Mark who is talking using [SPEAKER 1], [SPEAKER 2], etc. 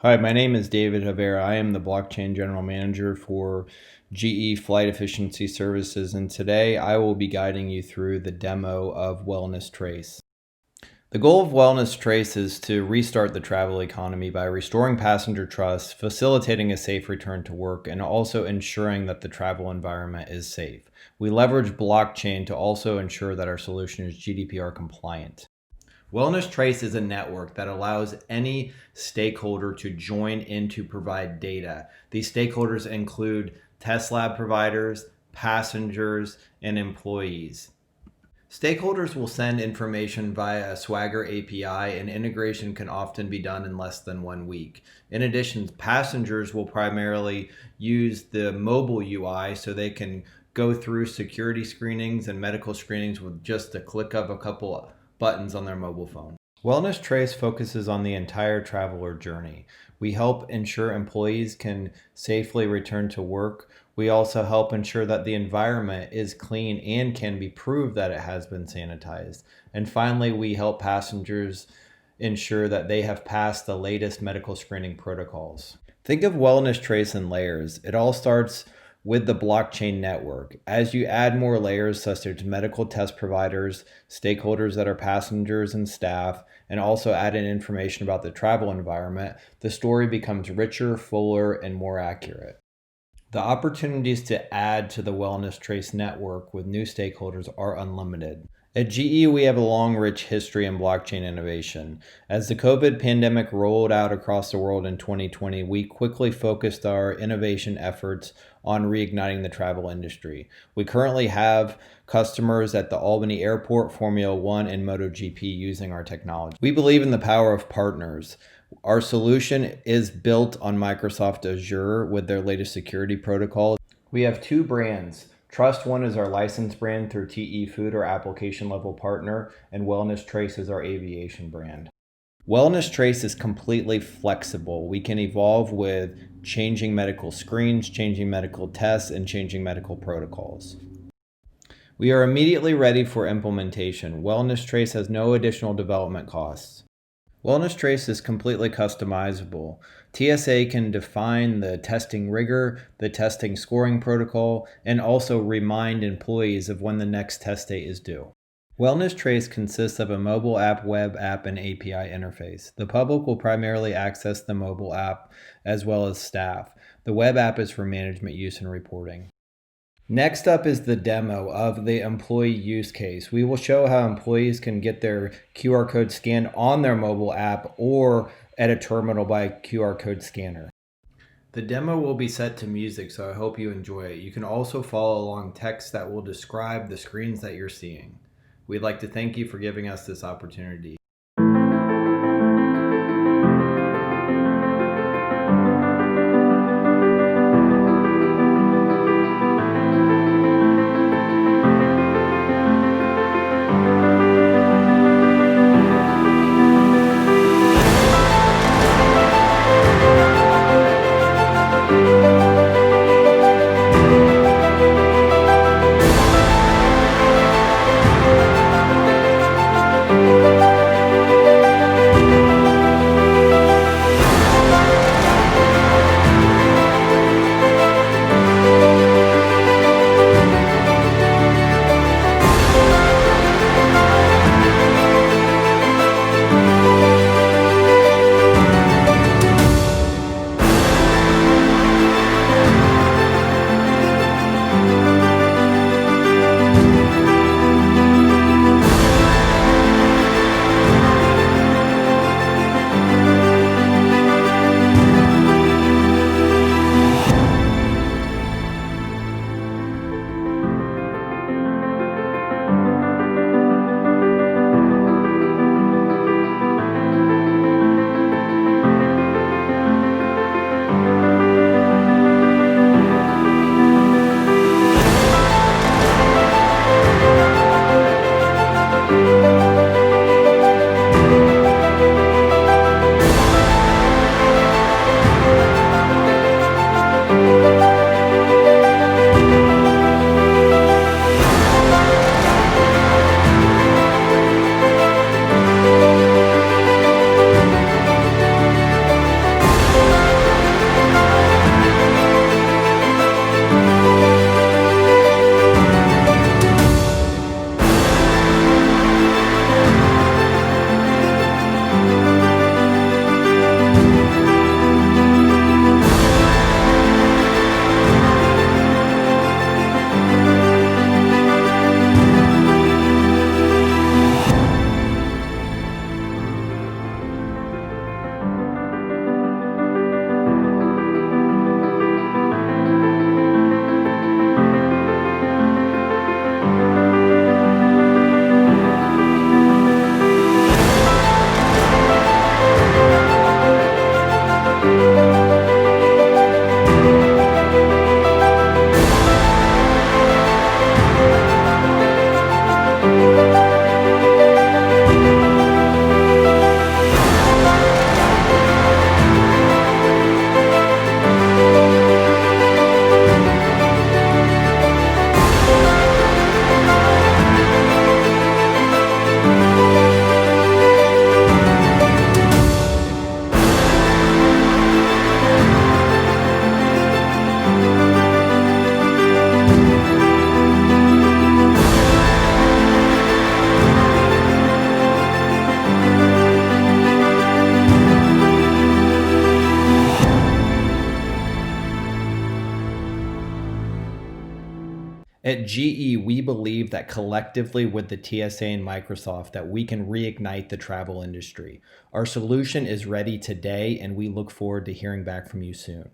[SPEAKER 1] Hi, my name is David Havera. I am the Blockchain General Manager for GE Flight Efficiency Services, and today I will be guiding you through the demo of Wellness Trace. The goal of Wellness Trace is to restart the travel economy by restoring passenger trust, facilitating a safe return to work, and also ensuring that the travel environment is safe. We leverage blockchain to also ensure that our solution is GDPR compliant. Wellness Trace is a network that allows any stakeholder to join in to provide data. These stakeholders include test lab providers, passengers, and employees. Stakeholders will send information via a Swagger API, and integration can often be done in less than 1 week. In addition, passengers will primarily use the mobile UI so they can go through security screenings and medical screenings with just a click of a couple buttons on their mobile phone. Wellness Trace focuses on the entire traveler journey. We help ensure employees can safely return to work. We also help ensure that the environment is clean and can be proved that it has been sanitized. And finally, we help passengers ensure that they have passed the latest medical screening protocols. Think of Wellness Trace in layers. It all starts with the blockchain network. As you add more layers, such as medical test providers, stakeholders that are passengers and staff, and also add in information about the travel environment, the story becomes richer, fuller, and more accurate. The opportunities to add to the Wellness Trace network with new stakeholders are unlimited. At GE, we have a long, rich history in blockchain innovation. As the COVID pandemic rolled out across the world in 2020, we quickly focused our innovation efforts on reigniting the travel industry. We currently have customers at the Albany Airport, Formula One, and MotoGP using our technology. We believe in the power of partners. Our solution is built on Microsoft Azure with their latest security protocol. We have 2 brands. Trust One is our licensed brand through TE Food, our application level partner, and Wellness Trace is our Aviation brand. Wellness Trace is completely flexible. We can evolve with changing medical screens, changing medical tests, and changing medical protocols. We are immediately ready for implementation. Wellness Trace has no additional development costs. Wellness Trace is completely customizable. TSA can define the testing rigor, the testing scoring protocol, and also remind employees of when the next test date is due. Wellness Trace consists of a mobile app, web app, and API interface. The public will primarily access the mobile app as well as staff. The web app is for management use and reporting. Next up is the demo of the employee use case. We will show how employees can get their QR code scanned on their mobile app or at a terminal by QR code scanner. The demo will be set to music, so I hope you enjoy it. You can also follow along text that will describe the screens that you're seeing. We'd like to thank you for giving us this opportunity. At GE, we believe that collectively with the TSA and Microsoft that we can reignite the travel industry. Our solution is ready today, and we look forward to hearing back from you soon.